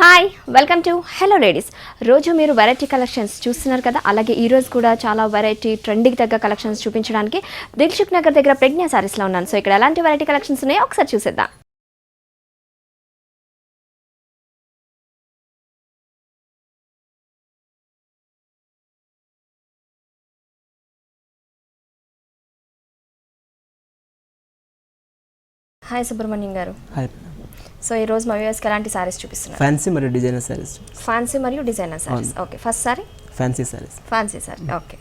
Hi welcome to hello ladies. రోజు మీరు variety collections చూస్తున్నారు కదా, అలాగే ఈ రోజు కూడా చాలా వెరైటీ ట్రెండ్కి తగ్గ కలెక్షన్స్ చూపించడానికి దిల్సుఖ్ నగర్ దగ్గర ప్రజ్ఞా సారీస్లో ఉన్నాను. సో ఇక్కడ ఎలాంటి వెరైటీ కలెక్షన్స్ ఉన్నాయో ఒకసారి చూసేద్దాం. హాయ్ సుబ్రహ్మణ్యం గారు. హాయ్. సో ఈ రోజు మా వ్యూవర్స్కి ఎలాంటి సారీస్ చూపిస్తున్నారు? ఫ్యాన్సీ మరియు డిజైనర్ సారీస్. ఫ్యాన్సీ మరియు designer saris. Okay, first sorry fancy saris. Fancy sorry. Okay,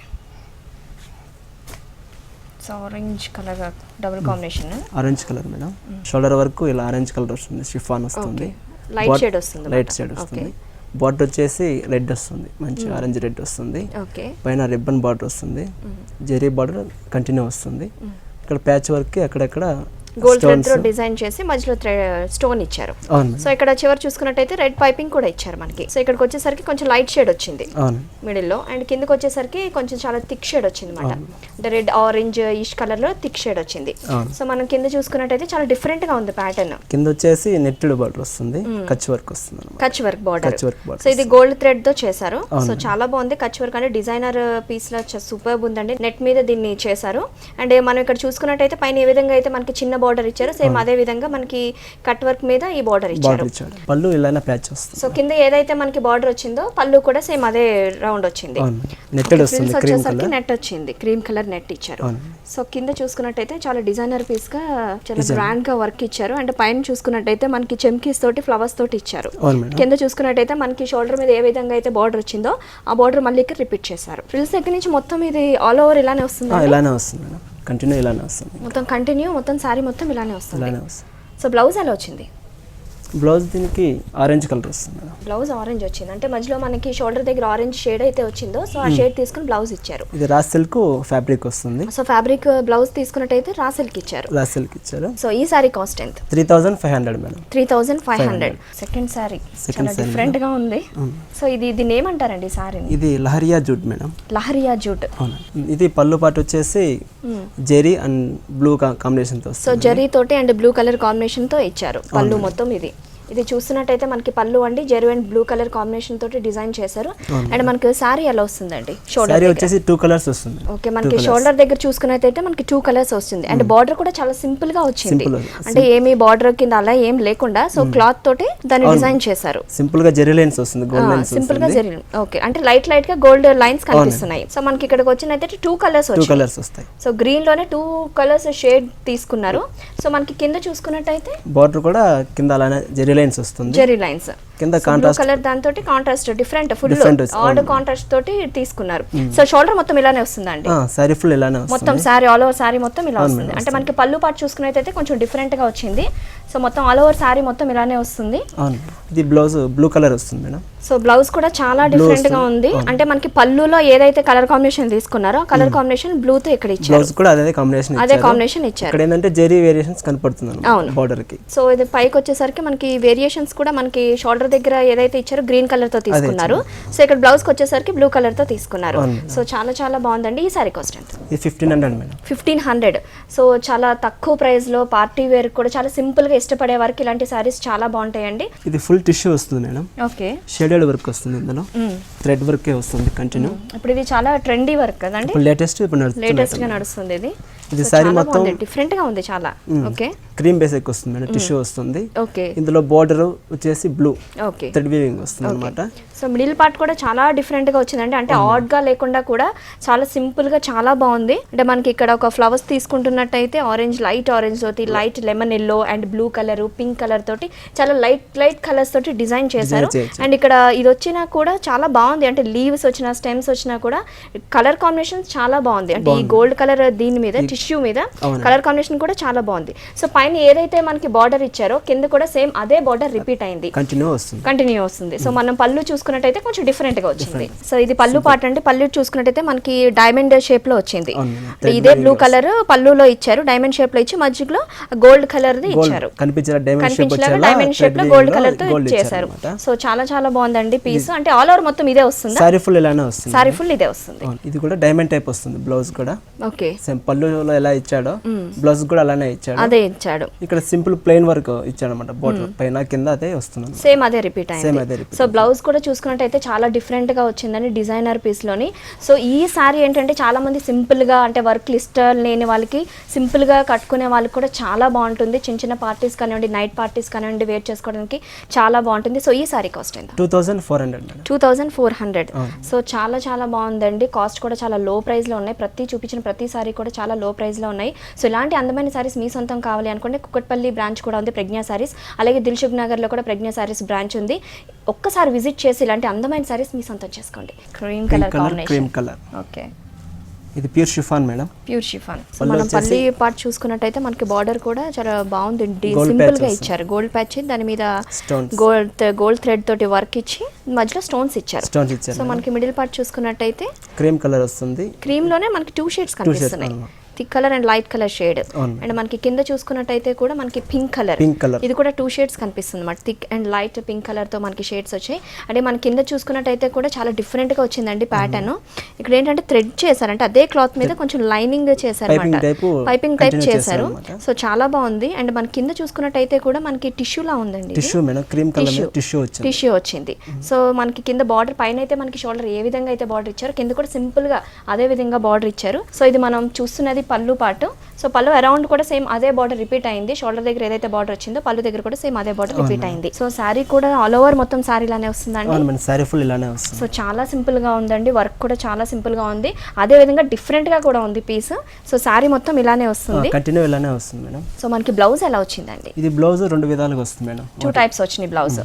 so orange colour double combination. Orange colour madam. Shoulder వరకు ఇలా ఆరెంజ్ కలర్ వస్తుంది, షిఫాన్ వస్తుంది, లైట్ షేడ్ వస్తుంది. లైట్ షేడ్ వస్తుంది. బార్డర్ వచ్చేసి రెడ్ వస్తుంది, మంచి ఆరెంజ్ రెడ్ వస్తుంది. ఓకే, పైన రిబ్బన్ బార్డర్ వస్తుంది, జెరీ బార్డర్ కంటిన్యూ వస్తుంది. ఇక్కడ ప్యాచ్ వర్క్ అక్కడక్కడ గోల్డ్ థ్రెడ్ తో డిజైన్ చేసి మధ్యలో స్టోన్ ఇచ్చారు. సో ఇక్కడ చివరి చూసుకున్నట్టయితే రెడ్ పైపింగ్ కూడా ఇచ్చారు మనకి. సో ఇక్కడికి వచ్చేసరికి కొంచెం లైట్ షేడ్ వచ్చింది మిడిల్ లో, అండ్ కిందకి వచ్చేసరికి కొంచెం చాలా థిక్ షేడ్ వచ్చింది అనమాట. అంటే రెడ్ ఆరెంజ్ ఈష్ కలర్ లో థిక్ షేడ్ వచ్చింది. సో మనం కింద చూసుకున్నట్టయితే చాలా డిఫరెంట్ గా ఉంది ప్యాటర్న్. కింద వచ్చేసి నెట్టెడ్ బార్డర్ వస్తుంది, కచ్ వర్క్ వస్తుంది, కచ్ వర్క్ బార్డర్. సో ఇది గోల్డ్ థ్రెడ్ తో చేశారు. సో చాలా బాగుంది. కచ్ వర్క్ అంటే డిజైనర్ పీస్ లా సూపర్ ఉందండి. నెట్ మీద దీన్ని చేశారు. అండ్ మనం ఇక్కడ చూసుకున్నట్టయితే పైన ఏ విధంగా అయితే మనకి చిన్న బార్డర్ ఇచ్చారు, సేమ్ అదే విధంగా మనకి కట్ వర్క్ మీద ఈ బార్డర్ ఇచ్చారు. పళ్ళు ఇలానే ప్యాచ్ వస్తుంది. సో కింద ఏదైతే మనకి బార్డర్ వచ్చిందో పళ్ళు కూడా సేమ్ అదే రౌండ్ వచ్చింది. నెట్టెడ్ వస్తుంది, వచ్చేసరికి నెట్ వచ్చింది, క్రీమ్ కలర్ నెట్ ఇచ్చారు. సో కింద చూసుకున్నట్టయితే చాలా డిజైనర్ పీస్ గా చాలా గ్రాండ్ గా వర్క్ ఇచ్చారు. అండ్ పైన చూసుకున్నట్టయితే మనకి చెమ్కీస్ తోటి ఫ్లవర్స్ తోటి ఇచ్చారు. కింద చూసుకున్నట్టయితే మనకి షోల్డర్ మీద ఏ విధంగా అయితే బార్డర్ వచ్చిందో ఆ బార్డర్ మళ్ళీ ఇక్కడ రిపీట్ చేశారు. ఫ్రిల్స్ దగ్గర నుంచి మొత్తం ఇది ఆల్ ఓవర్ ఇలానే వస్తుంది. ఇలానే వస్తుంది మేడం, కంటిన్యూ ఇలానే వస్తుంది. మొత్తం కంటిన్యూ మొత్తం సారీ మొత్తం ఇలానే వస్తుంది. సో బ్లౌజ్ ఎలా వచ్చింది? బ్లౌజ్ దీనికి ఆరెంజ్ కలర్ వస్తుంది మేడం. బ్లౌజ్ ఆరెంజ్ వచ్చింది, అంటే మధ్యలో మనకి షోల్డర్ దగ్గర ఆరెంజ్ షేడ్ అయితే వచ్చిందో సో ఆ షేడ్ తీసుకుని బ్లౌజ్ ఇచ్చారు. ఇది రా సిల్క్ ఫ్యాబ్రిక్ వస్తుంది. సో ఫ్యాబ్రిక్ బ్లౌజ్ తీసుకున్నట్టయితే రా సిల్క్ ఇచ్చారు. రా సిల్క్ ఇచ్చారు. సో ఈ సారీ కాస్ట్ ఎంత? 3500 మేడం. 3500. సెకండ్ సారీ చాలా డిఫరెంట్ గా ఉంది. సో దీన్ని ఏమంటారండి ఈ సారీని? ఇది leheriya jute madam. Leheriya jute. ఇది పళ్ళు పాటు వచ్చేసి జెరీ అండ్ బ్లూ కాంబినేషన్ తో. సో జెరీ తోటి అండ్ బ్లూ కలర్ కాంబినేషన్ తో ఇచ్చారు పళ్ళు మొత్తం. ఇది చూస్తున్నట్టయితే మనకి పళ్ళు అండి zari and blue colour combination తోటి డిజైన్ చేశారు. అండ్ మనకి సారీ ఎలా వస్తుందండి? షోల్డర్ వచ్చేసి 2 కలర్స్ వస్తుంది. ఓకే, మనకి షోల్డర్ దగ్గర చూసుకున్నట్టయితే మనకి 2 కలర్స్ వస్తుంది. అండ్ బార్డర్ కూడా చాలా సింపుల్ గా వచ్చింది, అంటే ఏమి బార్డర్ కింద అలా ఏం లేకుండా సో క్లాత్ తోటి దాన్ని డిజైన్ చేశారు. సింపుల్ గా జెరీ లైన్స్ వస్తుంది, గోల్డ్ లైన్స్. సింపుల్ గా జెరీ. ఓకే, అంటే లైట్ లైట్ గా గోల్డ్ లైన్స్ కనిపిస్తున్నాయి. సో మనకి ఇక్కడికి వచ్చినట్టయితే 2 కలర్స్ వస్తాయి. సో గ్రీన్ లోనే 2 కలర్స్ షేడ్ తీసుకున్నారు. సో మనకి కింద చూసుకున్నట్టయితే బార్డర్ కూడా కింద అలానే జెరీ లైన్స్ వస్తుంది. జెరీ లైన్స్ కింద కాంట్రాస్ట్ కలర్ దాంతోటి కాంట్రాస్ట్ డిఫరెంట్ ఫుల్ ఆడ్ కాంట్రాస్ట్ తోటి తీసుకున్నారు. సో షోల్డర్ మొత్తం ఇలానే వస్తుందండి. సారీ ఫుల్ ఇలానే వస్తుంది. మొత్తం సారీ ఆల్ ఓవర్ సారీ మొత్తం ఇలా వస్తుంది. అంటే మనకి పళ్ళు పాటు చూసుకున్నట్టయితే కొంచెం డిఫరెంట్ గా వచ్చింది. సో మొత్తం ఆల్ ఓవర్ సారీ మొత్తం ఇలానే వస్తుంది. ఇది బ్లౌజ్ బ్లూ కలర్ వస్తుంది మేడం. సో బ్లౌజ్ కూడా చాలా డిఫరెంట్ గా ఉంది. అంటే మనకి పళ్ళులో ఏదైతే కలర్ కాంబినేషన్ తీసుకున్నారో కలర్ కాంబినేషన్ బ్లూ తో ఇక్కడ ఇచ్చారు. బ్లౌజ్ కూడా అదే కాంబినేషన్ ఇచ్చారు. ఇక్కడ ఏంటంటే జెరీ వేరియేషన్స్ కనపడుతుంది బార్డర్ కి. సో ఇది పైకి వచ్చేసరికి మనకి వేరియేషన్స్ కూడా మనకి షోల్డర్ దగ్గర ఏదైతే ఇచ్చారో గ్రీన్ కలర్ తో తీసుకున్నారు. సో ఇక్కడ బ్లౌజ్ కి వచ్చేసరికి బ్లూ కలర్ తో తీసుకున్నారు. సో చాలా చాలా బాగుందండి. ఈ సారీ కాస్ట్ ఎంత? 1500 మేడం. 1500. సో చాలా తక్కువ ప్రైస్ లో పార్టీ వేర్ కూడా చాలా సింపుల్ గా ఇష్టపడే వారికి ఇలాంటి సారీస్ చాలా బాగుంటాయండి. ఇది ఫుల్ టిష్యూ వస్తుంది మేడం. ఓకే, షేడెడ్ వర్క్ వస్తుంది, ఇందులో థ్రెడ్ వర్క్ వస్తుంది కంటిన్యూ. ఇప్పుడు ఇది చాలా ట్రెండీ వర్క్ కదండి, లేటెస్ట్ గా నడుస్తుంది. ఇది సారీ మొత్తం డిఫరెంట్ గా ఉంది చాలా. ఓకే, క్రీమ్ బేసిక్ వస్తుంది మేడం, టిష్యూ వస్తుంది. ఓకే, ఇందులో బార్డర్ వచ్చేసి బ్లూ. ఓకే, థ్రెడ్ వీవింగ్ వస్తుంది అన్నమాట. సో మిడిల్ పార్ట్ కూడా చాలా డిఫరెంట్ గా వచ్చిందండి. అంటే ఆడ్ గా లేకుండా కూడా చాలా సింపుల్ గా చాలా బాగుంది. అంటే మనకి ఇక్కడ ఒక ఫ్లవర్స్ తీసుకుంటున్నట్టయితే ఆరెంజ్, లైట్ ఆరెంజ్ తోటి, light lemon yellow and blue colour, pink colour తోటి చాలా లైట్ కలర్స్ తోటి డిజైన్ చేశారు. అండ్ ఇక్కడ ఇది వచ్చినా కూడా చాలా బాగుంది. అంటే లీవ్స్ వచ్చినా స్టెమ్స్ వచ్చినా కూడా కలర్ కాంబినేషన్ చాలా బాగుంది. అంటే ఈ గోల్డ్ కలర్ దీని మీద టిష్యూ మీద కలర్ కాంబినేషన్ కూడా చాలా బాగుంది. సో పైన ఏదైతే మనకి బార్డర్ ఇచ్చారో కింద కూడా సేమ్ అదే బార్డర్ రిపీట్ అయింది, కంటిన్యూ వస్తుంది. సో మనం పళ్ళు చూసుకున్నట్టయితే కొంచెం డిఫరెంట్ గా వచ్చింది. సో ఇది పళ్ళు పార్ట్ అంటే పళ్ళు చూసుకున్నట్టయితే మనకి డైమండ్ షేప్ లో వచ్చింది. ఇదే బ్లూ కలర్ పళ్ళులో ఇచ్చారు, డైమండ్ షేప్ లో ఇచ్చి మధ్యలో గోల్డ్ కలర్ ది ఇచ్చారు, డైమండ్ షేప్ లో గోల్డ్ కలర్ తో చేశారు. సో చాలా చాలా బాగుందండి పీస్. అంటే ఆల్ ఓవర్ మొత్తం ఇదే వస్తుంది, సారీ ఫుల్ ఇలానే వస్తుంది. సారీ ఫుల్ ఇదే వస్తుంది. ఇది కూడా డైమండ్ టైప్ వస్తుంది బ్లౌజ్ కూడా. ఓకే, సేమ్ పళ్ళులో ఎలా ఇచ్చాడో బ్లౌజ్ కూడా అలానే ఇచ్చాడు, అదే ఇచ్చారు. చేశాడు. ఇక్కడ సింపుల్ ప్లెయిన్ వర్క్ ఇచ్చాడన్నమాట, బోర్డర్ పైన కింద అదే వస్తుంది, సేమ్ అదే రిపీట్ సేమ్ అయింది. అదే repeat. సో బ్లౌజ్ కూడా చూసుకున్నట్టయితే చాలా డిఫరెంట్ గా వచ్చిందండి డిజైనర్ పీస్ లోని. సో ఈ సారీ ఏంటంటే చాలా మంది సింపుల్ గా అంటే వర్క్ ఇష్టం లేని వాళ్ళకి సింపుల్ గా కట్టుకునే వాళ్ళకి కూడా చాలా బాగుంటుంది. చిన్న చిన్న పార్టీస్ కానివ్వండి, నైట్ పార్టీస్ కానివ్వండి, వేర్ చేసుకోవడానికి చాలా బాగుంటుంది. సో ఈ సారీ కాస్ట్ ఎంత? 2400 మేడం. 2400. సో చాలా చాలా బాగుందండి. కాస్ట్ కూడా చాలా లో ప్రైస్ లో ఉన్నాయి. చూపించిన ప్రతి సారీ కూడా చాలా లో ప్రైస్ లో ఉన్నాయి. సో ఇలాంటి అందమైన సారీస్ మీ సొంతం కావాలి అనుకుంటే కుకట్పల్లి బ్రాంచ్ కూడా ఉంది, ప్రజ్ఞా సారీస్. అలాగే దిల్సుఖ్ నగర్ లో కూడా ప్రజ్ఞా సారీస్ బ్రాంచ్ ఉంది. ఒక్కసారి విజిట్ చేసి ఇలాంటి అందమైన సారీస్ మీ సొంతం చేసుకోండి. Cream colour combination. Cream colour. Okay, ఇది pure chiffon madam. Pure chiffon. So మనం పల్లి పార్ట్ చూసుకున్నట్టయితే మనకి బార్డర్ కూడా చాలా బాగుంది, సింపుల్ గా ఇచ్చారు. గోల్డ్ ప్యాచ్, దాని మీద గోల్డ్ థ్రెడ్ తోటి వర్క్ ఇచ్చి మధ్యలో స్టోన్స్ ఇచ్చారు. సో మనకి మిడిల్ పార్ట్ చూసుకున్నట్టయితే క్రీమ్ కలర్ వస్తుంది. క్రీమ్ లోనే మనకి 2 షేడ్స్ కనిపిస్తున్నాయి, thick colour and light colour shade. And మనకి కింద చూసుకున్నట్టయితే కూడా మనకి పింక్ కలర్, ఇది కూడా 2 షేడ్స్ కనిపిస్తుంది అన్నమాట. Thick and light pink colour తో మనకి షేడ్స్ వచ్చాయి. అంటే మన కింద చూసుకున్నట్టయితే కూడా చాలా డిఫరెంట్ గా వచ్చిందండి ప్యాటర్న్. ఇక్కడ ఏంటంటే థ్రెడ్ చేశారు, అంటే అదే క్లాత్ మీద కొంచెం లైనింగ్ చేశారు అన్నమాట, పైపింగ్ టైప్ చేశారు. సో చాలా బాగుంది. అండ్ మన కింద చూసుకున్నట్టయితే కూడా మనకి టిష్యూ లా ఉందండి, టిష్యూ వచ్చింది. సో మనకి కింద బార్డర్ పైన అయితే మనకి షోల్డర్ ఏ విధంగా అయితే బార్డర్ ఇచ్చారు, కింద కూడా సింపుల్ గా అదే విధంగా బార్డర్ ఇచ్చారు. సో ఇది మనం చూస్తున్నది పళ్ళు పాటు. సో పళ్ళు అరౌండ్ కూడా సేమ్ అదే బార్డర్ రిపీట్ అయింది. షోల్డర్ దగ్గర ఏదైతే బార్డర్ వచ్చిందో పళ్ళు దగ్గర కూడా సేమ్ అదే బార్డర్ రిపీట్ అయింది. సో సారీ కూడా ఆల్ ఓవర్ మొత్తం సారీ లానే వస్తుందండి. సారీ ఫుల్ ఇలానే వస్తుంది. సో చాలా సింపుల్ గా ఉందండి, వర్క్ కూడా చాలా సింపుల్ గా ఉంది. అదే విధంగా డిఫరెంట్ గా కూడా ఉంది పీస్. సో సారీ మొత్తం ఇలానే వస్తుంది, కంటిన్యూ ఇలానే వస్తుంది మేడం. సో మనకి బ్లౌజ్ ఎలా వచ్చిందండి? ఇది బ్లౌజ్ 2 విధాలుగా వస్తుంది మేడం. 2 టైప్స్ వచ్చినాయి బ్లౌజ్.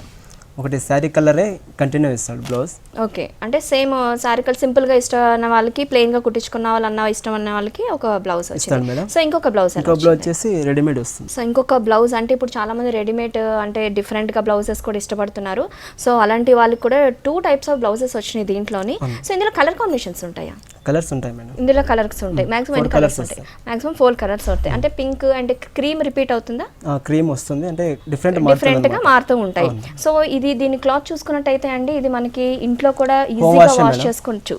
ఒకటి శారీ కలరే కంటిన్యూ ఇస్తాడు బ్లౌజ్. ఓకే, అంటే సేమ్ శారీ కలర్ సింపుల్ గా ఇష్టం అన్న వాళ్ళకి, ప్లెయిన్ గా కుట్టించుకున్న వాళ్ళన్న ఇష్టం అన్న వాళ్ళకి ఒక బ్లౌజ్ వచ్చింది మేడం. సో ఇంకొక బ్లౌజ్ వచ్చేసి రెడీమేడ్ వస్తుంది. సో ఇంకొక బ్లౌజ్ అంటే ఇప్పుడు చాలా మంది రెడీమేడ్ అంటే డిఫరెంట్ గా బ్లౌజెస్ కూడా ఇష్టపడుతున్నారు. సో అలాంటి వాళ్ళకి కూడా 2 టైప్స్ ఆఫ్ బ్లౌజెస్ వచ్చినాయి దీంట్లోని. సో ఇందులో కలర్ కాంబినేషన్స్ ఉంటాయా? కలర్స్ ఉంటాయి మేడం. ఇందులో కలర్స్ ఉంటాయి, మాక్సిమం ఎన్ని కలర్స్ ఉంటాయి? మాక్సిమం 4 కలర్స్ ఉంటాయి. అంటే పింక్ అండ్ క్రీమ్ రిపీట్ అవుతుందా? క్రీమ్ వస్తుంది, అంటే డిఫరెంట్ గా మారుతూ ఉంటాయి. సో ఇది దీని క్లాత్ చూసుకున్నట్టయితే అండి, ఇది మనకి ఇంట్లో కూడా ఈజీగా వాష్ చేసుకోవచ్చు,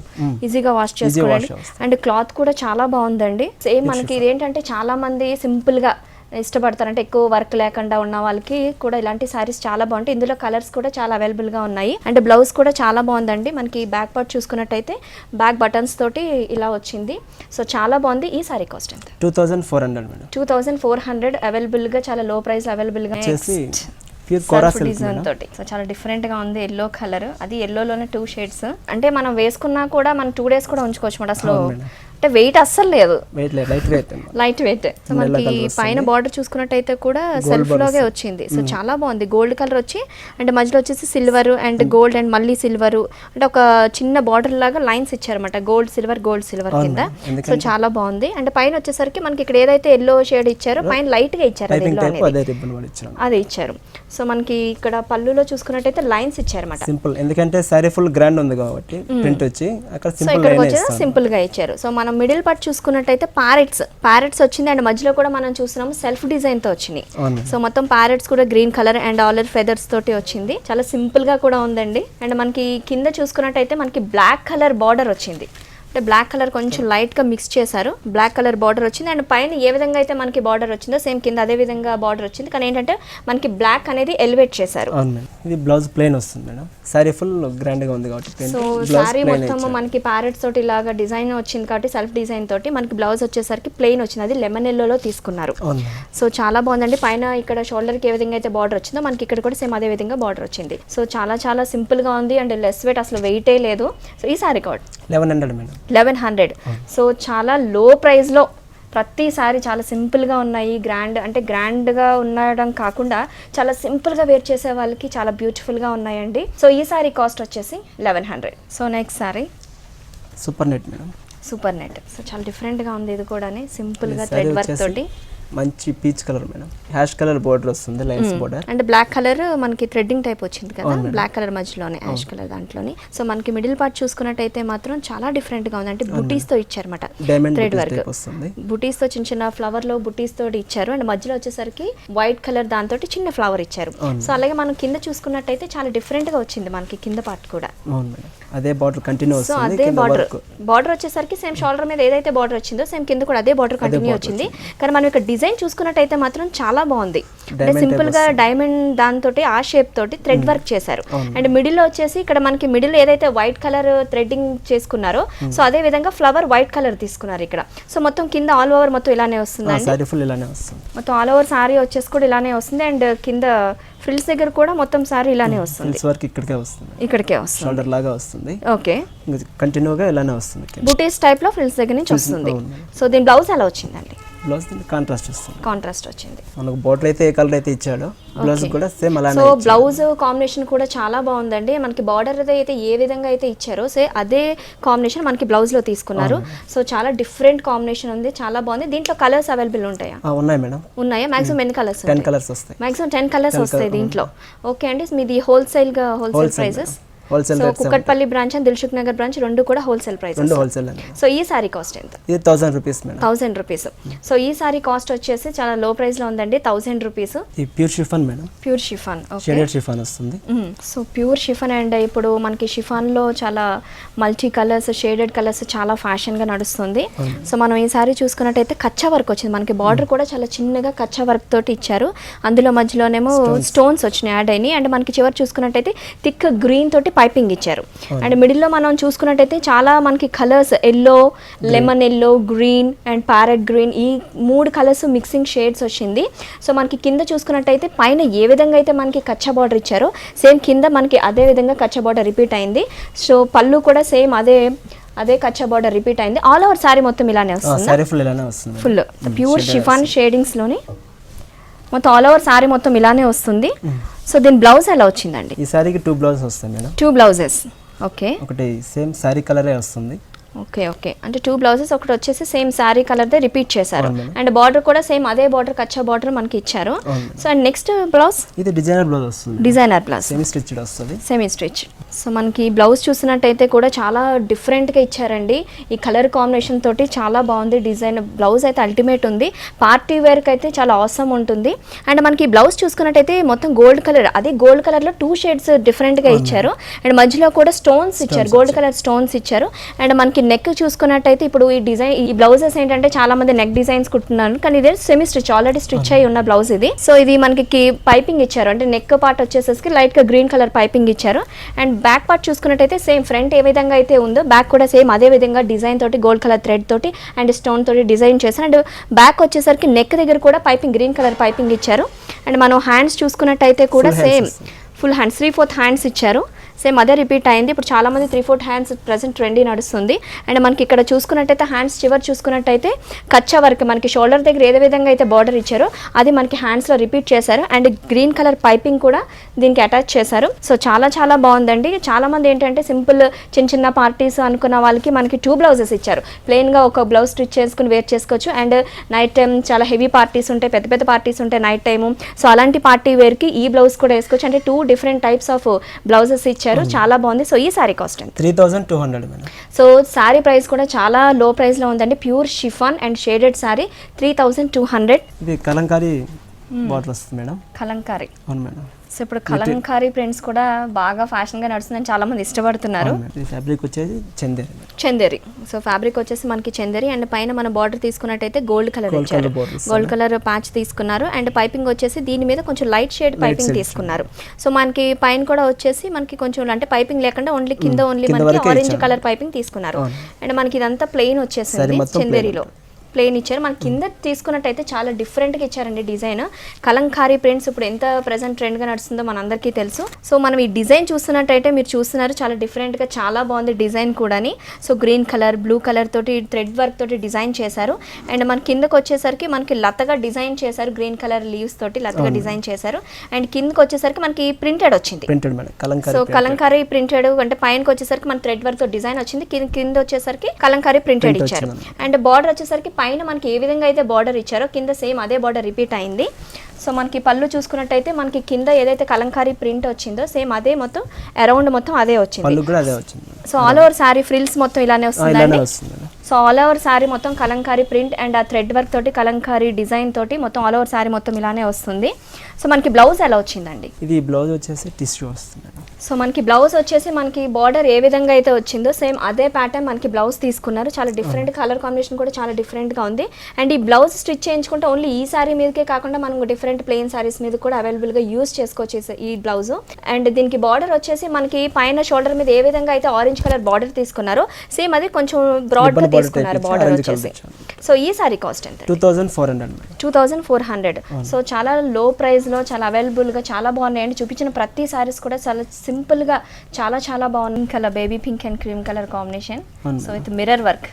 ఈజీగా వాష్ చేసుకోవాలి. అండ్ క్లాత్ కూడా చాలా బాగుందండి. సేమ్ మనకి ఇదేంటంటే చాలా మంది సింపుల్ గా ఇష్టపడతారు, అంటే ఎక్కువ వర్క్ లేకుండా ఉన్న వాళ్ళకి కూడా ఇలాంటి సారీస్ చాలా బాగుంటాయి. ఇందులో కలర్స్ కూడా చాలా అవైలబుల్ గా ఉన్నాయి. అండ్ బ్లౌజ్ కూడా చాలా బాగుందండి. మనకి బ్యాక్ పార్ట్ చూసుకున్నట్టయితే బ్యాక్ బటన్స్ తోటి ఇలా వచ్చింది. సో చాలా బాగుంది. ఈ సారీ కాస్ట్ ఎంత? 2400 మేడం. 2400 అవైలబుల్ గా, చాలా లో ప్రైస్ అవైలబుల్ గా డిజైన్ తోటి. సో చాలా డిఫరెంట్ గా ఉంది. ఎల్లో కలర్, అది ఎల్లోలోనే 2 షేడ్స్. అంటే మనం వేసుకున్నా కూడా మనం 2 డేస్ కూడా ఉంచుకోవచ్చు మాట. అసలు అంటే వెయిట్ అస్సలు లేదు, లైట్ వెయిట్. సో మనకి పైన బార్డర్ చూసుకున్నట్టయితే కూడా సెల్ఫ్ లోగే వచ్చింది. సో చాలా బాగుంది. గోల్డ్ కలర్ వచ్చి అంటే మధ్యలో వచ్చేసి సిల్వర్ అండ్ గోల్డ్ అండ్ మళ్ళీ సిల్వర్, అంటే ఒక చిన్న బార్డర్ లాగా లైన్స్ ఇచ్చారన్నమాట, గోల్డ్ సిల్వర్ కింద. సో చాలా బాగుంది. అంటే పైన వచ్చేసరికి మనకి ఇక్కడ ఏదైతే ఎల్లో షేడ్ ఇచ్చారో పైన లైట్ గా ఇచ్చారు, అదే ఇచ్చారు. సో మనకి ఇక్కడ పళ్ళులో చూసుకున్నట్టయితే లైన్స్ ఇచ్చారన్నమాట, సింపుల్. ఎందుకంటే సారీ ఫుల్ గ్రాండ్ ఉంది కాబట్టి ప్రింట్ వచ్చి అక్కడ సింపుల్ గా ఇచ్చారు. సో మనం మిడిల్ పార్ట్ చూసుకున్నట్టయితే ప్యారెట్స్ వచ్చింది. అండ్ మధ్యలో కూడా మనం చూస్తున్నాము సెల్ఫ్ డిజైన్ తో వచ్చినాయి. సో మొత్తం ప్యారెట్స్ కూడా గ్రీన్ కలర్ అండ్ ఆలర్ ఫెదర్స్ తోటి వచ్చింది. చాలా సింపుల్ గా కూడా ఉందండి. అండ్ మనకి కింద చూసుకున్నట్టయితే మనకి బ్లాక్ కలర్ బార్డర్ వచ్చింది. అంటే బ్లాక్ కలర్ కొంచెం లైట్ గా మిక్స్ చేశారు, బ్లాక్ కలర్ బార్డర్ వచ్చింది. అండ్ పైన ఏ విధంగా అయితే మనకి బార్డర్ వచ్చిందో సేమ్ కింద అదే విధంగా బార్డర్ వచ్చింది. కానీ ఏంటంటే మనకి బ్లాక్ అనేది ఎలివేట్ చేశారు. ఇది బ్లౌజ్ ప్లెయిన్ వస్తుంది మేడం. సారీ ఫుల్ గ్రాండ్ గా ఉంది కాబట్టి సో సారీ మొత్తం మనకి ప్యారెట్స్ తోటి ఇలాగా డిజైన్ వచ్చింది కాబట్టి సెల్ఫ్ డిజైన్ తోటి మనకి బ్లౌజ్ వచ్చేసరికి ప్లెయిన్ వచ్చింది. అది లెమన్ ఎల్లోలో తీసుకున్నారు. సో చాలా బాగుందండి. పైన ఇక్కడ షోల్డర్ కి ఏ విధంగా అయితే బార్డర్ వచ్చిందో మనకి ఇక్కడ కూడా సేమ్ అదే విధంగా బార్డర్ వచ్చింది. సో చాలా చాలా సింపుల్ గా ఉంది. అండ్ లెస్ వెయిట్, అసలు వెయిటే లేదు. సో ఈ సారీ కోడ్ 1100 మేడం. 1100. సో చాలా లో ప్రైస్ లో ప్రతిసారి చాలా సింపుల్గా ఉన్నాయి. గ్రాండ్గా ఉండడం కాకుండా చాలా సింపుల్గా వేర్ చేసే వాళ్ళకి చాలా బ్యూటిఫుల్గా ఉన్నాయండి. సో ఈ సారీ కాస్ట్ వచ్చేసి 1100. So next sorry super net madam. Super net. So చాలా డిఫరెంట్గా ఉంది. ఇది కూడా సింపుల్గా థ్రెడ్ వర్క్ తోటి మంచి peach colour madam. Hash colour border వస్తుంది, lines border. And black colour మనకి థ్రెడ్డింగ్ టైప్ వచ్చింది కదా, బ్లాక్ కలర్ మధ్యలోనే హ్యాష్ కలర్ దాంట్లోని. సో మనకి మిడిల్ పార్ట్ చూసుకున్నట్టయితే మాత్రం చాలా డిఫరెంట్ గా ఉంది. అంటే బుటీస్ తో ఇచ్చారన్నమాట, థ్రెడ్ వర్క్ బుటీస్ తో చిన్న చిన్న ఫ్లవర్ లో బుటీస్ తోటి ఇచ్చారు. అండ్ మధ్యలో వచ్చేసరికి వైట్ కలర్ దాంతో చిన్న ఫ్లవర్ ఇచ్చారు. సో అలాగే మనం కింద చూసుకున్నట్టయితే చాలా డిఫరెంట్ గా వచ్చింది మనకి కింద పార్ట్ కూడా. అదే బార్డర్ కంటిన్యూ వస్తుంది. సో అదే బార్డర్ వచ్చేసరికి సేమ్ షోల్డర్ మీద ఏదైతే బార్డర్ వచ్చిందో సేమ్ కింద కూడా అదే బార్డర్ కంటిన్యూ వచ్చింది. కానీ మనం ఇక్కడ డిజైన్ చూసుకున్నట్టయితే మాత్రం చాలా బాగుంది. అంటే Diamond సింపుల్ గా type డైమండ్ దాంతో ఆ షేప్ తోటి థ్రెడ్ వర్క్ చేశారు. అండ్ మిడిల్ లో వచ్చేసి ఇక్కడ మనకి మిడిల్ ఏదైతే వైట్ కలర్ థ్రెడ్డింగ్ చేసుకున్నారో సో అదే విధంగా ఫ్లవర్ వైట్ కలర్ తీసుకున్నారు ఇక్కడ. సో మొత్తం కింద ఆల్ ఓవర్ మొత్తం ఇలానే వస్తుందండి. సారీ ఫుల్ ఇలానే వస్తుంది. మొత్తం ఆల్ ఓవర్ సారీ వచ్చేసి కూడా ఇలానే వస్తుంది. అండ్ కింద ఫ్రిల్స్ దగ్గర కూడా మొత్తం సారీ ఇలానే వస్తుంది. ఫ్రిల్స్ వర్క్ ఇక్కడికే వస్తుంది, ఇక్కడికే వస్తుంది, షోల్డర్ లాగా వస్తుంది. ఓకే, కంటిన్యూగా ఇలానే వస్తుంది. బుటీస్ టైప్ లో ఫ్రిల్స్ దగ్గర నుంచి వస్తుంది. అవును. సో దీని బ్లౌజ్ ఎలా వచ్చిందండి? బ్లౌజ్ కాంట్రాస్ట్ వస్తుంది. కాంట్రాస్ట్ వచ్చింది. మనకు బోర్డర్ అయితే ఏ కలర్ అయితే ఇచ్చాడో బ్లౌజ్ కూడా సేమ్ అలానే. సో బ్లౌజ్ కాంబినేషన్ కూడా చాలా బాగుందండి. మనకి బార్డర్ అయితే ఏ విధంగా అయితే ఇచ్చారో అదే కాంబినేషన్ మనకి బ్లౌజ్ లో తీసుకున్నారు. సో చాలా డిఫరెంట్ కాంబినేషన్ ఉంది, చాలా బాగుంది. దీంట్లో కలర్స్ అవైలబుల్ ఉంటాయా? ఉన్నాయి మేడం. ఉన్నాయా? మాక్సిమం ఎన్ని కలర్స్? 10 కలర్స్ వస్తాయి. మాక్సిమం 10 కలర్స్ వస్తాయి దీంట్లో. ఓకే అండి, మీది wholesale prices? Wholesale so Kukatpally branch and Dilsukh Nagar branch రెండు కూడా హోల్సేల్ ప్రైసెస్. రెండు హోల్సేల్ అండి. సో ఈ సారీ కాస్ట్ ఎంత? ఇది 1000 రూపీస్ మేడం. 1000 రూపీస్. సో ఈ సారీ కాస్ట్ వచ్చేసి చాలా లో ప్రైస్ లో ఉందండి, 1000 రూపీస్. ఈ pure chiffon madam. Pure chiffon. Shaded chiffon వస్తుంది. So pure chiffon. అండ్ ఇప్పుడు మనకి షిఫాన్ లో చాలా మల్టీ కలర్స్, షేడెడ్ కలర్స్ చాలా ఫ్యాషన్ గా నడుస్తుంది. సో మనం ఈ సారీ చూసుకున్నట్టయితే కచ్చా వర్క్ వచ్చింది. మనకి బార్డర్ కూడా చాలా చిన్నగా కచ్చా వర్క్ తోటి ఇచ్చారు. అందులో మధ్యలోనేమో స్టోన్స్ వచ్చినాయి యాడ్ అయినాయి. అండ్ మనకి చివరి చూసుకున్నట్టయితే థిక్ గ్రీన్ తోటి పైపింగ్ ఇచ్చారు. అండ్ మిడిల్ లో మనం చూసుకున్నట్టయితే చాలా మనకి colours yellow, lemon yellow, green and parrot green, ఈ 3 కలర్స్ మిక్సింగ్ షేడ్స్ వచ్చింది. సో మనకి కింద చూసుకున్నట్టయితే పైన ఏ విధంగా అయితే మనకి కచ్చా బార్డర్ ఇచ్చారో సేమ్ కింద మనకి అదే విధంగా కచ్చా బార్డర్ రిపీట్ అయింది. సో పళ్ళు కూడా సేమ్ అదే కచ్చా బార్డర్ రిపీట్ అయింది. ఆల్ ఓవర్ సారీ మొత్తం ఇలానే వస్తుంది. సారీ ఫుల్ ఇలానే వస్తుంది. ఫుల్ ప్యూర్ షిఫాన్ షేడింగ్స్ లోని మొత్తం ఆల్ ఓవర్ సారీ మొత్తం ఇలానే వస్తుంది. సో దీని బ్లౌజ్ ఎలా వచ్చిందండి? ఈ సారీకి 2 బ్లౌజెస్ వస్తాయి మేడం. 2 బ్లౌజెస్. ఓకే, ఒకటి సేమ్ సారీ కలరే వస్తుంది. ఓకే ఓకే, అంటే 2 బ్లౌజెస్, ఒకటి వచ్చేసి same sari colour they repeat చేశారు. అండ్ బార్డర్ కూడా సేమ్ అదే బార్డర్, కచ్చా బార్డర్ మనకి ఇచ్చారు. సో అండ్ నెక్స్ట్ బ్లౌజ్, ఇది డిజైనర్ బ్లౌజ్ వస్తుంది. డిజైనర్ బ్లౌజ్ సెమీ స్టిచ్డ్ వస్తుంది. Semi stitch. సో మనకి బ్లౌజ్ చూసినట్టయితే కూడా చాలా డిఫరెంట్ గా ఇచ్చారండి. ఈ కలర్ కాంబినేషన్ తోటి చాలా బాగుంది డిజైన్. బ్లౌజ్ అయితే అల్టిమేట్ ఉంది. పార్టీ వేర్ కి అయితే చాలా ఆసమ్ ఉంటుంది. అండ్ మనకి బ్లౌజ్ చూసుకున్నట్టయితే మొత్తం గోల్డ్ కలర్, అదే గోల్డ్ కలర్ లో 2 షేడ్స్ డిఫరెంట్ గా ఇచ్చారు. అండ్ మధ్యలో కూడా స్టోన్స్ ఇచ్చారు, గోల్డ్ కలర్ స్టోన్స్ ఇచ్చారు. అండ్ మనకి నెక్ చూసుకున్నట్టయితే ఇప్పుడు ఈ డిజైన్, ఈ బ్లౌజెస్ ఏంటంటే చాలా మంది నెక్ డిజైన్స్ కుట్టున్నారు, కానీ ఇదే సెమీ స్టిచ్, ఆల్రెడీ స్టిచ్ అయి ఉన్న బ్లౌజ్ ఇది. సో ఇది మనకి పైపింగ్ ఇచ్చారు, అంటే నెక్ పార్ట్ వచ్చేసరికి లైట్ గా గ్రీన్ కలర్ పైపింగ్ ఇచ్చారు. అండ్ బ్యాక్ పార్ట్ చూసుకున్నట్టయితే సేమ్ ఫ్రంట్ ఏ విధంగా అయితే ఉందో బ్యాక్ కూడా సేమ్ అదే విధంగా డిజైన్ తోటి గోల్డ్ కలర్ థ్రెడ్ తోటి అండ్ స్టోన్ తోటి డిజైన్ చేశారు. అండ్ బ్యాక్ వచ్చేసరికి నెక్ దగ్గర కూడా పైపింగ్ గ్రీన్ కలర్ పైపింగ్ ఇచ్చారు. అండ్ మనం హ్యాండ్స్ చూసుకున్నట్టయితే కూడా సేమ్ ఫుల్ హ్యాండ్స్, 3/4 హ్యాండ్స్ ఇచ్చారు. సేమ్ అదే రిపీట్ అయింది. ఇప్పుడు చాలా మంది 3/4 హ్యాండ్స్ ప్రెసెంట్ ట్రెండీ నడుస్తుంది. అండ్ మనకి ఇక్కడ చూసుకున్నట్టయితే హ్యాండ్స్ చివరి చూసుకున్నట్టయితే కచ్చా వర్క్, మనకి షోల్డర్ దగ్గర ఏ విధంగా అయితే బార్డర్ ఇచ్చారో అది మనకి హ్యాండ్స్లో రిపీట్ చేశారు. అండ్ గ్రీన్ కలర్ పైపింగ్ కూడా దీనికి అటాచ్ చేశారు. సో చాలా చాలా బాగుందండి. చాలా మంది ఏంటంటే సింపుల్ చిన్న పార్టీస్ అనుకున్న వాళ్ళకి మనకి 2 బ్లౌజెస్ ఇచ్చారు. ప్లెయిన్గా ఒక బ్లౌజ్ స్టిచ్ చేసుకుని వేర్ చేసుకోవచ్చు. అండ్ నైట్ టైం చాలా హెవీ పార్టీస్ ఉంటాయి, పెద్ద పెద్ద పార్టీస్ ఉంటాయి నైట్ టైము. సో అలాంటి పార్టీ వేర్కి ఈ బ్లౌజ్ కూడా వేసుకోవచ్చు. అంటే 2 డిఫరెంట్ టైప్స్ ఆఫ్ బ్లౌజెస్ ఇచ్చారు. చాలా బాగుంది. సో ఈ సారీ కాస్ట్ ఎంత? 3200 మేడం. సో సారీ ప్రైస్ కూడా చాలా లో ప్రైస్ లో ఉందండి. Pure chiffon and shaded sorry 3200. ఇది కలంకారీ బార్డర్ వస్తుంది మేడం. కలంకారీ. అవును మేడం. సో ఇప్పుడు కలంకారీ ప్రింట్స్ కూడా బాగా ఫ్యాషన్ గా నడుస్తుందని చాలా మంది ఇష్టపడుతున్నారు. ఫ్యాబ్రిక్ వచ్చేసి చందేరి. చందేరి. సో ఫ్యాబ్రిక్ వచ్చేసి మనకి చందేరి. అండ్ పైన మన బార్డర్ తీసుకున్నట్టయితే గోల్డ్ కలర్ ఇచ్చారు, గోల్డ్ కలర్ ప్యాచ్ తీసుకున్నారు. అండ్ పైపింగ్ వచ్చేసి దీని మీద కొంచెం లైట్ షేడ్ పైపింగ్ తీసుకున్నారు. సో మనకి పైన కూడా వచ్చేసి మనకి కొంచెం అంటే పైపింగ్ లేకుండా ఓన్లీ కింద మనకి ఆరెంజ్ కలర్ పైపింగ్ తీసుకున్నారు. అండ్ మనకి ఇదంతా ప్లెయిన్ వచ్చేసింది చందేరిలో. ప్లెయిన్ ఇచ్చారు. మన కింద తీసుకున్నట్టయితే చాలా డిఫరెంట్గా ఇచ్చారండి డిజైన్. కలంకారీ ప్రింట్స్ ఇప్పుడు ఎంత ప్రెసెంట్ ట్రెండ్గా నడుస్తుందో మనందరికీ తెలుసు. సో మనం ఈ డిజైన్ చూస్తున్నట్టయితే మీరు చూస్తున్నారు చాలా డిఫరెంట్గా చాలా బాగుంది డిజైన్ కూడాని. So green colour, blue colour తోటి థ్రెడ్ వర్క్ తోటి డిజైన్ చేశారు. అండ్ మన కిందకు వచ్చేసరికి మనకి లతగా డిజైన్ చేశారు, గ్రీన్ కలర్ లీవ్స్ తోటి లతగా డిజైన్ చేశారు. అండ్ కిందకు వచ్చేసరికి మనకి ప్రింటెడ్ వచ్చింది. సో కలంకారీ ప్రింటెడ్ అంటే పైనకి వచ్చేసరికి మన థ్రెడ్ వర్క్ తో డిజైన్ వచ్చింది, కింద వచ్చేసరికి కలంకారీ ప్రింటెడ్ ఇచ్చారు. అండ్ బార్డర్ వచ్చేసరికి పైన మనకి ఏ విధంగా అయితే బార్డర్ ఇచ్చారో కింద సేమ్ అదే బార్డర్ రిపీట్ అయింది. సో మనకి పళ్ళు చూసుకున్నట్టయితే మనకి కింద ఏదైతే కలంకారీ ప్రింట్ వచ్చిందో సేమ్ అదే మొత్తం అరౌండ్ మొత్తం అదే వచ్చింది. So all over sorry frills మొత్తం ఇలానే వస్తుందండి. సో ఆల్ ఓవర్ సారీ మొత్తం కలంకారీ ప్రింట్ అండ్ ఆ థ్రెడ్ వర్క్ తోటి కలంకారీ డిజైన్ తోటి మొత్తం ఆల్ ఓవర్ సారీ మొత్తం ఇలానే వస్తుంది. సో మనకి బ్లౌజ్ ఎలా వచ్చిందండి? ఇది బ్లౌజ్ వచ్చేసి టిష్యూ వస్తుంది. సో మనకి బ్లౌజ్ వచ్చేసి మనకి బార్డర్ ఏ విధంగా అయితే వచ్చిందో సేమ్ అదే ప్యాటర్న్ మనకి బ్లౌజ్ తీసుకున్నారు. చాలా డిఫరెంట్ కలర్ కాంబినేషన్ కూడా చాలా డిఫరెంట్గా ఉంది. అండ్ ఈ బ్లౌజ్ స్టిచ్ చేయించుకుంటే ఓన్లీ ఈ సారీ మీదకే కాకుండా మనం డిఫరెంట్ ప్లెయిన్ సారీస్ మీద కూడా అవైలబుల్గా యూస్ చేసుకోవచ్చు ఈ బ్లౌజ్. అండ్ దీనికి బార్డర్ వచ్చేసి మనకి పైన షోల్డర్ మీద ఏ విధంగా అయితే ఆరెంజ్ కలర్ బార్డర్ తీసుకున్నారో సేమ్ అది కొంచెం బ్రాడ్గా తీసుకున్నారు బార్డర్ వచ్చేసి. సో ఈ సారీ కాస్ట్ ఎంత? 2400. సో చాలా లో ప్రైస్లో చాలా అవైలబుల్గా చాలా బాగున్నాయండి. చూపించిన ప్రతి సారీస్ కూడా చాలా సింపుల్గా చాలా బాగుంది. Colour baby pink and cream colour combination. So ఇది మిర్రర్ వర్క్.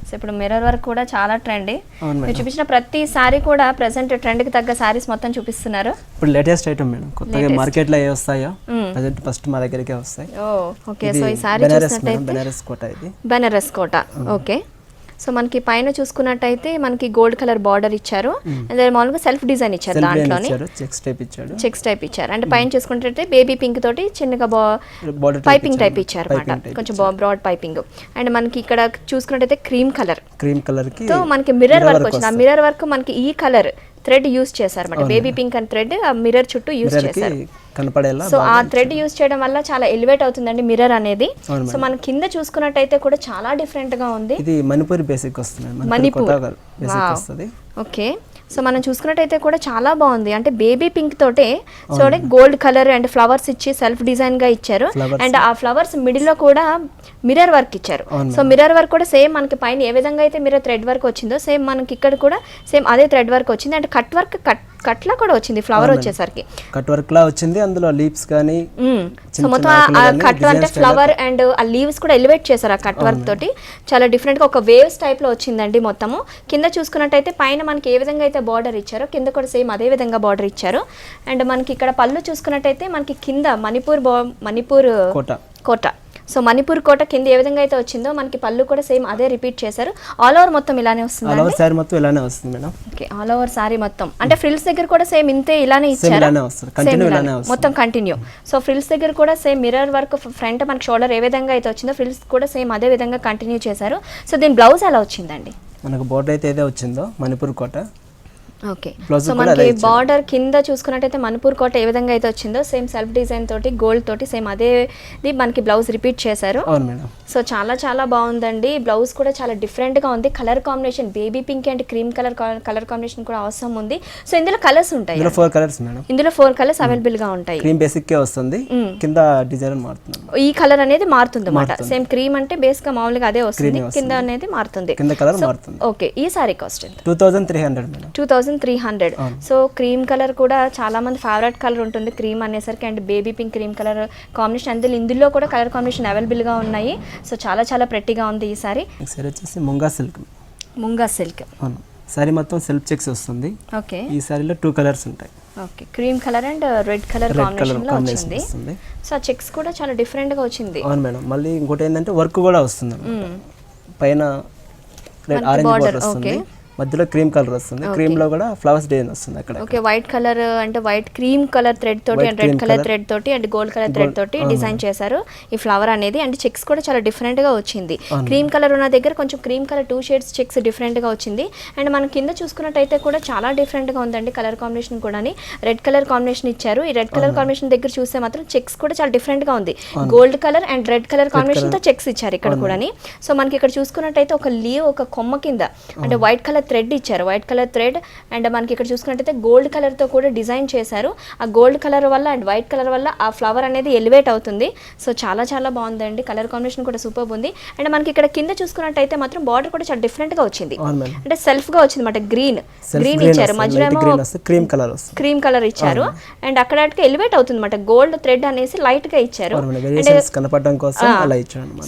సో ఇప్పుడు మిర్రర్ వర్క్ కూడా చాలా ట్రెండ్. మీరు చూపించిన ప్రతి సారీ కూడా ప్రెసెంట్ ట్రెండ్కి తగ్గ సారీస్ మొత్తం చూపిస్తున్నారు. ఇప్పుడు లేటెస్ట్ ఐటమ్ మేడం, కొత్తగా మార్కెట్లో ఏ వస్తాయో ప్రెసెంట్ ఫస్ట్ మా దగ్గరికే వస్తాయి. ఓకే. సో ఈ సారీ చూసినట్టయితే బెనారస్ కోట, ఇది బెనారస్ కోట. ఓకే. సో మనకి పైన చూసుకున్నట్టయితే మనకి గోల్డ్ కలర్ బార్డర్ ఇచ్చారు. అండ్ మామూలుగా సెల్ఫ్ డిజైన్ ఇచ్చారు, దాంట్లోనే చెక్స్ టైప్ ఇచ్చారు. అంటే పైన చూసుకున్నట్టయితే బేబీ పింక్ తోటి చిన్నగా పైపింగ్ టైప్ ఇచ్చారు అనమాట, కొంచెం బ్రాడ్ పైపింగ్. అండ్ మనకి ఇక్కడ చూసుకున్నట్టయితే క్రీమ్ కలర్ తో మనకి మిర్రర్ వర్క్ వచ్చింది. ఆ మిర్రర్ వర్క్ మనకి ఈ కలర్ థ్రెడ్ యూస్ చేశారు అనమాట, బేబీ పింక్ అండ్ థ్రెడ్ ఆ మిర్రర్ చుట్టూ యూస్ చేశారు. సో ఆ థ్రెడ్ యూస్ చేయడం వల్ల చాలా ఎలివేట్ అవుతుందండి మిర్రర్ అనేది. సో మనం కింద చూసుకున్నట్టయితే కూడా చాలా డిఫరెంట్ గా ఉంది. ఇది మణిపూర్ బేసిక్ వస్తుంది, మణిపూర్ బేసిక్ వస్తుంది. ఓకే. సో మనం చూసుకున్నట్టయితే కూడా చాలా బాగుంది. అంటే బేబీ పింక్ తోటే చూడండి గోల్డ్ కలర్ అండ్ ఫ్లవర్స్ ఇచ్చి సెల్ఫ్ డిజైన్ గా ఇచ్చారు. అండ్ ఆ ఫ్లవర్స్ మిడిల్ లో కూడా మిర్రర్ వర్క్ ఇచ్చారు. సో మిర్రర్ వర్క్ కూడా సేమ్ మనకి పైన ఏ విధంగా అయితే మిర్రర్ థ్రెడ్ వర్క్ వచ్చిందో సేమ్ మనకి ఇక్కడ కూడా సేమ్ అదే థ్రెడ్ వర్క్ వచ్చింది. అండ్ కట్ వర్క్ కట్లా కూడా వచ్చింది, ఫ్లవర్ వచ్చేసరికి కట్ వర్క్ లా వచ్చింది. అందులో లీవ్స్ కానీ సో మొత్తం ఆ కట్ అంటే ఫ్లవర్ అండ్ ఆ లీవ్స్ కూడా ఎలివేట్ చేశారు ఆ కట్ వర్క్ తోటి. చాలా డిఫరెంట్ గా ఒక వేవ్స్ టైప్ లో వచ్చిందండి మొత్తము. కింద చూసుకున్నట్టయితే పైన మనకి ఏ విధంగా అయితే బార్డర్ ఇచ్చారో కింద కూడా సేమ్ అదే విధంగా బార్డర్ ఇచ్చారు. అండ్ మనకి ఇక్కడ పళ్ళు చూసుకున్నట్టయితే మనకి కింద మణిపూర్ కోట. సో మణిపూర్ కోట కింద ఏ విధంగా అయితే వచ్చిందో మనకి పళ్ళు కూడా సేమ్ అదే రిపీట్ చేశారు. ఆల్ ఓవర్ మొత్తం ఇలానే వస్తుంది. ఆల్ ఓవర్ సారీ మొత్తం ఇలానే వస్తుంది madam. Okay. All over sorry మొత్తం అంటే ఫ్రిల్స్ దగ్గర కూడా సేమ్ ఇంతే ఇలానే ఇచ్చారు, మొత్తం కంటిన్యూ. సో ఫ్రిల్స్ దగ్గర కూడా సేమ్ మిర్రర్ వర్క్ ఫ్రంట్ మనకి షోల్డర్ ఏ విధంగా అయితే వచ్చిందో ఫ్రిల్స్ కూడా సేమ్ అదే విధంగా కంటిన్యూ చేశారు. సో దీని బ్లౌజ్ ఎలా వచ్చిందండి? మనకు బోర్డర్ అయితే ఏదో వచ్చిందో మణిపూర్ కోట. ఓకే. సో మనకి బార్డర్ కింద చూసుకున్నట్టయితే మణిపూర్ కోట ఏ విధంగా అయితే వచ్చిందో సేమ్ సెల్ఫ్ డిజైన్ తోటి గోల్డ్ తోటి సేమ్ అదేది మనకి బ్లౌజ్ రిపీట్ చేశారు. సో చాలా బాగుందండి. బ్లౌజ్ కూడా చాలా డిఫరెంట్ గా ఉంది. Colour combination baby pink and cream colour combination కూడా అవసరం ఉంది. సో ఇందులో కలర్స్ ఉంటాయి, ఇందులో 4 కలర్స్ అవైలబుల్ గా ఉంటాయి. క్రీమ్ బేసిక్ కే వస్తుంది, కింద డిజైన్ మారుతుంది. ఈ కలర్ అనేది మారుతుంది అన్నమాట. సేమ్ క్రీమ్ అంటే బేస్ గా మామూలుగా అదే వస్తుంది, కింద అనేది మారుతుంది, కింద కలర్ మారుతుంది. ఓకే. ఈ సారీ కాస్ట్ ఎంత? 2300 మేడం. 2300. సో క్రీమ్ కలర్ కూడా చాలా మంది ఫేవరెట్ కలర్ ఉంటుంది క్రీమ్ అనేసరికి. And baby pink cream colour combination అందులో ఇందులో కూడా కలర్ కాంబినేషన్ అవైలబుల్ గా ఉన్నాయి. సో చాలా ప్రెట్టిగా ఉంది ఈ సారీ. వచ్చేసి ముంగా సిల్క్. సారీ మొత్తం సెల్ఫ్ చెక్స్ వస్తుంది. ఓకే. ఈ సారీలో 2 కలర్స్ ఉంటాయి. Okay. Cream colour and red colour combination లో వచ్చింది. సో చెక్స్ కూడా చాలా డిఫరెంట్ గా వచ్చింది. అవును మేడం. మళ్ళీ ఇంకోటి ఏంటంటే వర్క్ కూడా వస్తుంది, పైన ఆరెంజ్ బోర్డర్ వస్తుంది, మధ్యలో క్రీమ్ కలర్ వస్తుంది, క్రీమ్ లో కూడా ఫ్లవర్స్ డిజైన్ వస్తుంది అక్కడ. ఓకే. వైట్ కలర్ అంటే వైట్ క్రీమ్ కలర్ థ్రెడ్ తోటి అండ్ రెడ్ కలర్ థ్రెడ్ తోటి అండ్ గోల్డ్ కలర్ థ్రెడ్ తోటి డిజైన్ చేశారు ఈ ఫ్లవర్ అనేది. అండ్ చెక్స్ కూడా చాలా డిఫరెంట్ గా వచ్చింది. క్రీమ్ కలర్ ఉన్న దగ్గర కొంచెం cream colour 2 shades checks different గా వచ్చింది. అండ్ మనం కింద చూసుకున్నట్టయితే కూడా చాలా డిఫరెంట్ గా ఉందండి కలర్ కాంబినేషన్ కూడా. రెడ్ కలర్ కాంబినేషన్ ఇచ్చారు. ఈ రెడ్ కలర్ కాంబినేషన్ దగ్గర చూస్తే మాత్రం చెక్స్ కూడా చాలా డిఫరెంట్ గా ఉంది. Gold colour and red colour combination తో చెక్స్ ఇచ్చారు ఇక్కడ కూడా. సో మనకి ఇక్కడ చూసుకున్నట్టయితే ఒక లీవ్ ఒక కొమ్మ కింద అంటే వైట్ కలర్ థ్రెడ్ ఇచ్చారు, వైట్ కలర్ థ్రెడ్. అండ్ మనకి ఇక్కడ చూసుకున్నట్టయితే గోల్డ్ కలర్ తో కూడా డిజైన్ చేశారు. ఆ గోల్డ్ కలర్ వల్ల అండ్ వైట్ కలర్ వల్ల ఆ ఫ్లవర్ అనేది ఎలివేట్ అవుతుంది. సో చాలా బాగుందండి. కలర్ కాంబినేషన్ కూడా సూపర్ ఉంది. అండ్ మనకి ఇక్కడ కింద చూసుకున్నట్టయితే మాత్రం బార్డర్ కూడా చాలా డిఫరెంట్ గా వచ్చింది. అంటే సెల్ఫ్ గా వచ్చింది అన్నమాట. గ్రీన్ ఇచ్చారు, మధ్యలో క్రీమ్ కలర్ ఇచ్చారు. అండ్ అక్కడ ఎలివేట్ అవుతుంది అన్నమాట. గోల్డ్ థ్రెడ్ అనేసి లైట్ గా ఇచ్చారు.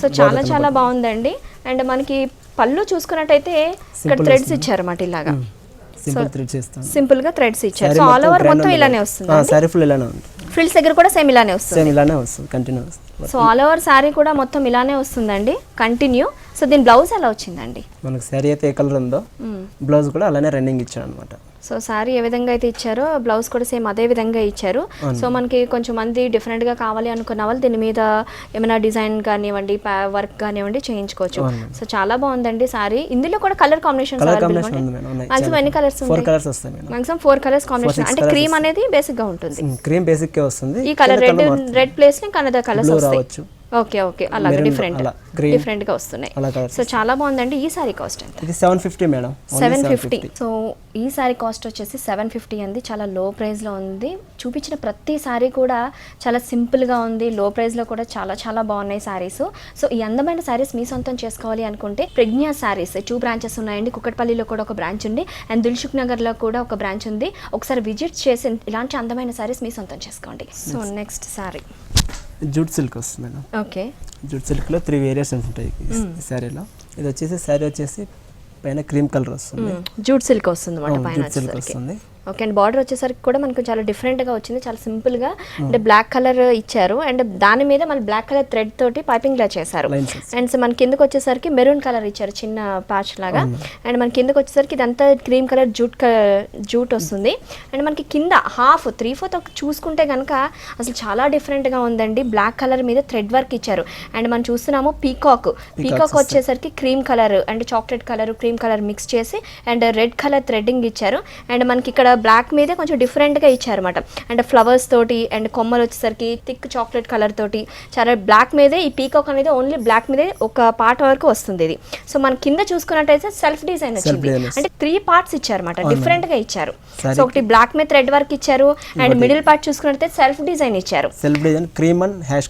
సో చాలా బాగుందండి. అండ్ మనకి పళ్ళు చూసుకున్నట్టయితే ఇక్కడ థ్రెడ్స్ ఇచ్చారు అన్నమాట, ఇలాగా సింపుల్ గా థ్రెడ్స్ ఇచ్చారు. సో ఆల్ ఓవర్ మొత్తం ఇలానే వస్తుంది. సారీ ఫుల్ ఇలానే ఉంది. ఫ్రిల్స్ దగ్గర కూడా సేమ్ ఇలానే వస్తుంది. Continue. So all over sorry కూడా మొత్తం ఇలానే వస్తుందండి కంటిన్యూ. సో దీని బ్లౌజ్ ఎలా వచ్చిందండి? మనకి సారీ అయితే ఏ కలర్ ఉందో బ్లౌజ్ కూడా అలానే రన్నింగ్ ఇచ్చాడు అనమాట. సో శారీ ఏ విధంగా అయితే ఇచ్చారో బ్లౌజ్ కూడా సేమ్ అదే విధంగా ఇచ్చారు. సో మనకి కొంచెం మంది డిఫరెంట్గా కావాలి అనుకున్న వాళ్ళు దీని మీద ఏమైనా డిజైన్ కానివ్వండి వర్క్ కానివ్వండి చేయించుకోవచ్చు. సో చాలా బాగుందండి శారీ. ఇందులో కూడా కలర్ కాంబినేషన్ మాక్సిమం ఎన్ని కలర్స్ ఉంటాయి? 4 కలర్స్ వస్తాయి. Maximum 4 colours combination. అంటే క్రీమ్ అనేది బేసిక్ గా ఉంటుంది. క్రీమ్ బేసిక్ గా వస్తుంది. ఈ కలర్ రెడ్ ప్లేస్ లో కనదా కలర్స్ వస్తాయి. ఓకే అలాగే డిఫరెంట్ గా వస్తున్నాయి. సో చాలా బాగుందండి. ఈ సారీ కాస్ట్ ఎంత? ఇది 750 మేడం. 750. సో ఈ సారీ కాస్ట్ వచ్చేసి 750 అండి. చాలా లో ప్రైస్ లో ఉంది. చూపించిన ప్రతి సారీ కూడా చాలా సింపుల్ గా ఉంది. లో ప్రైస్ లో కూడా చాలా చాలా బాగున్నాయి సారీస్. సో ఈ అందమైన సారీస్ మీ సొంతం చేసుకోవాలి అనుకుంటే ప్రజ్ఞా సారీస్ 2 బ్రాంచెస్ ఉన్నాయండి. కుక్కట్పల్లిలో కూడా ఒక బ్రాంచ్ ఉంది అండ్ దిల్సుఖ్ నగర్ లో కూడా ఒక బ్రాంచ్ ఉంది. ఒకసారి విజిట్ చేసి ఇలాంటి అందమైన సారీస్ మీ సొంతం చేసుకోండి. So next sorry jute silk వస్తుంది మేడం. ఓకే, జూట్ సిల్క్ లో 3 వేరియేషన్స్ ఉంటాయి ఈ సారీలో. ఇది వచ్చేసి సారీ వచ్చేసి పైన క్రీమ్ కలర్ వస్తుంది. జూట్ సిల్క్ వస్తుంది అన్నమాట పైన. జూట్ సిల్క్ వస్తుంది. ఓకే అండ్ బార్డర్ వచ్చేసరికి కూడా మనకు చాలా డిఫరెంట్గా వచ్చింది. చాలా సింపుల్గా అంటే బ్లాక్ కలర్ ఇచ్చారు అండ్ దాని మీద మళ్ళీ బ్లాక్ కలర్ థ్రెడ్ తోటి పైపింగ్ లా చేశారు. అండ్ మన కిందకి వచ్చేసరికి మెరూన్ కలర్ ఇచ్చారు చిన్న ప్యాచ్ లాగా. అండ్ మన కిందకి వచ్చేసరికి ఇదంతా క్రీమ్ కలర్ జూట్ వస్తుంది. అండ్ మనకి కింద హాఫ్ 3/4 చూసుకుంటే కనుక అసలు చాలా డిఫరెంట్గా ఉందండి. బ్లాక్ కలర్ మీద థ్రెడ్ వర్క్ ఇచ్చారు. అండ్ మనం చూస్తున్నాము పీకాక్ వచ్చేసరికి cream colour and chocolate colour cream colour mix చేసి అండ్ రెడ్ కలర్ థ్రెడ్డింగ్ ఇచ్చారు. అండ్ మనకి ఇక్కడ బ్లాక్ మీద కొంచెం డిఫరెంట్గా ఇచ్చారన్నమాట. అండ్ ఫ్లవర్స్ తోటి అండ్ కొమ్మలు వచ్చేసరికి థిక్ చాక్లెట్ కలర్ తోటి చాలా బ్లాక్ మీదే ఈ పీకాక్ అనేది ఓన్లీ బ్లాక్ మీదే ఒక పార్ట్ వరకు వస్తుంది ఇది. సో మన కింద చూసుకున్నట్టయితే సెల్ఫ్ డిజైన్ వచ్చింది. అంటే 3 పార్ట్స్ ఇచ్చారన్నమాట, డిఫరెంట్గా ఇచ్చారు. సో ఒకటి బ్లాక్ మీద థ్రెడ్ వర్క్ ఇచ్చారు అండ్ మిడిల్ పార్ట్ చూసుకున్నట్టయితే సెల్ఫ్ డిజైన్ ఇచ్చారు. Self design cream and ash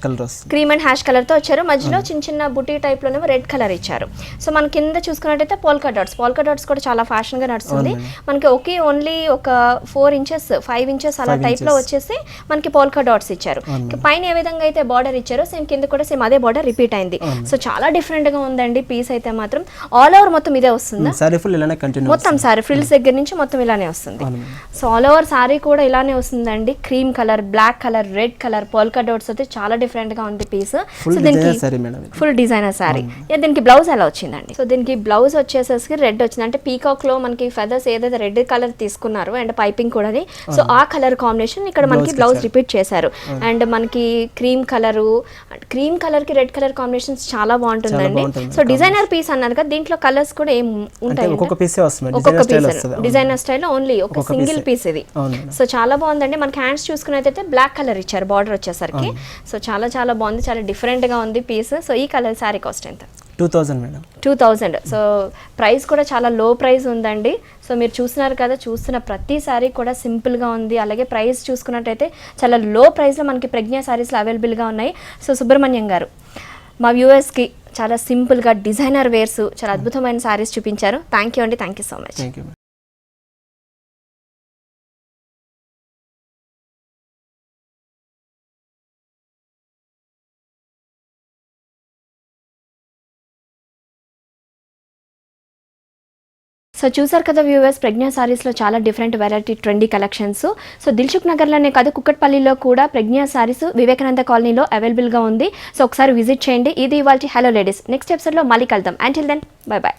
colour తో వచ్చారు. మధ్యలో చిన్న చిన్న బుటీ టైప్ లోనేమో రెడ్ కలర్ ఇచ్చారు. సో మన కింద చూసుకున్నట్టయితే పోల్కా డాట్స్ కూడా చాలా ఫ్యాషన్ గా నడుస్తుంది. మనకి ఓన్లీ ఒక 4 ఇంచెస్ 5 ఇంచెస్ అలా టైప్ లో వచ్చేసి మనకి పోల్కా డాట్స్ ఇచ్చారు. పైన ఏ విధంగా అయితే బార్డర్ ఇచ్చారో సేమ్ కింద కూడా సేమ్ అదే బార్డర్ రిపీట్ అయింది. సో చాలా డిఫరెంట్ గా ఉందండి పీస్ అయితే మాత్రం. ఆల్ ఓవర్ మొత్తం ఇదే వస్తుంది. మొత్తం సారీ ఫ్రిల్స్ దగ్గర నుంచి మొత్తం ఇలానే వస్తుంది. సో ఆల్ ఓవర్ సారీ కూడా ఇలానే వస్తుందండి. Cream colour, black colour, red colour, polka dots అయితే చాలా డిఫరెంట్ గా ఉంది పీస్. సో దీనికి ఫుల్ డిజైనర్ సారీ. దీనికి బ్లౌజ్ ఎలా వచ్చిందండి? సో దీనికి బ్లౌజ్ వచ్చేసరికి రెడ్ వచ్చింది. అంటే పీకాక్ లో మనకి ఫెదర్స్ ఏదైతే రెడ్ కలర్ తీసుకున్నారు అండ్ పైపింగ్ కూడా, సో ఆ కలర్ కాంబినేషన్ ఇక్కడ మనకి బ్లౌజ్ రిపీట్ చేశారు. అండ్ మనకి క్రీమ్ కలర్ కి రెడ్ కలర్ కాంబినేషన్స్ చాలా బాగుంటుందండి. సో డిజైనర్ పీస్ అన్నారు కదా, దీంట్లో కలర్స్ కూడా ఏం ఉంటాయి? ఒక్కొక్క పీస్ డిజైనర్ స్టైల్ ఓన్లీ ఒక సింగిల్ పీస్ ఇది. సో చాలా బాగుందండి. మనకి హ్యాండ్స్ చూసుకున్నట్టయితే బ్లాక్ కలర్ ఇచ్చారు బార్డర్ వచ్చేసరికి. సో చాలా చాలా బాగుంది, చాలా డిఫరెంట్ గా ఉంది పీస్. సో ఈ కలర్ సారీ కాస్ట్ ఎంత? 2000 మేడం. 2000. సో ప్రైస్ కూడా చాలా లో ప్రైస్ ఉందండి. సో మీరు చూస్తున్నారు కదా, చూస్తున్న ప్రతి సారీ కూడా సింపుల్గా ఉంది. అలాగే ప్రైస్ చూసుకున్నట్టయితే చాలా లో ప్రైస్లో మనకి ప్రజ్ఞా సారీస్లో అవైలబుల్గా ఉన్నాయి. సో సుబ్రహ్మణ్యం గారు మా వ్యూవర్స్కి చాలా సింపుల్గా డిజైనర్ వేర్స్ చాలా అద్భుతమైన సారీస్ చూపించారు. థ్యాంక్ యూ అండి. Thank you so much. So చూసారు కదా వ్యూవర్స్, ప్రజ్ఞా సారీస్లో చాలా different variety trendy collections. So Dilsukh నగర్లోనే కాదు, కుక్కట్పల్లిలో కూడా ప్రజ్ఞా సారీస్ వివేకానంద కాలనీలో అవైలబుల్గా ఉంది. సో ఒకసారి విజిట్ చేయండి. ఇది ఇవాల్టి హలో లేడీస్. నెక్స్ట్ ఎపిసోడ్లో మళ్ళీ కలుద్దాం. Until then bye bye.